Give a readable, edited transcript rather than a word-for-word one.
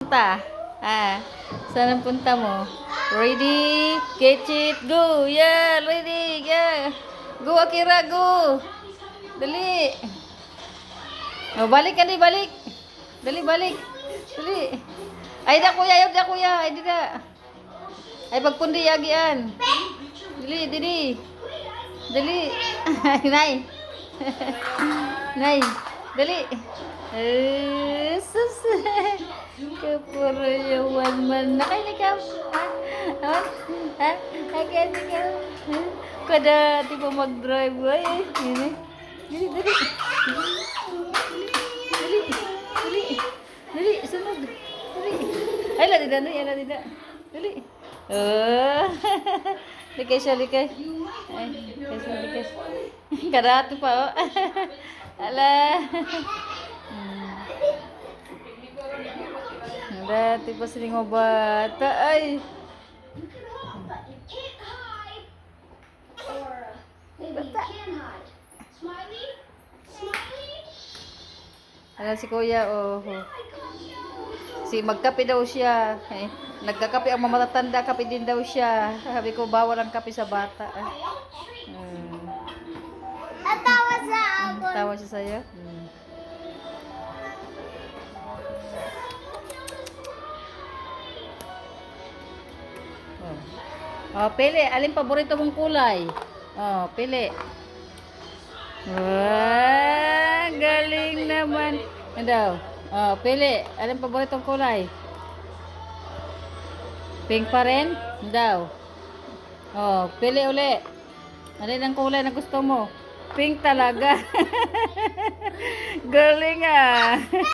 Punta. Saan ang punta mo? Ready, catch it, go! Yeah, ready, yeah! Go, Akira, go! Dali! Oh, balik ka di, balik! Dali, balik! Dali! Ay, da kuya, ayun, da kuya! Ay, di da! Ay, pagpundi, yagian! Dali, dali! Dali! Ay, nay! Nay! Dali! Sus! Kapuro yung one man. Nakainikaw. Ha? Ha? Nakainikaw. Kada di pa mag-drive. Ay, yun eh. Dali, dali. Dali, dali. Dali, sunod. Dali. Ay, ladi na. Ay, ladi na. Dali. Oh. Likay siya, likay. Ay, likay siya, likay. Karato pa, oh. Ala. Dati pa siling mga bata. Ay. Bata. Ano si kuya, oh. Si magkape daw siya. Nagkakape ang mga matatanda, kape din daw siya. Sabi ko, bawal ang kape sa bata. Natawa sa ako. Tawa siya sa'yo? Oh, pili. Alin paborito mong kulay? Oh, pili. Wah, galing naman. Ano daw? Oh, pili. Alin paboritong kulay? Pink pa rin? Ano daw? Oh, pili uli. Alin ang kulay na gusto mo? Pink talaga. Galing ah.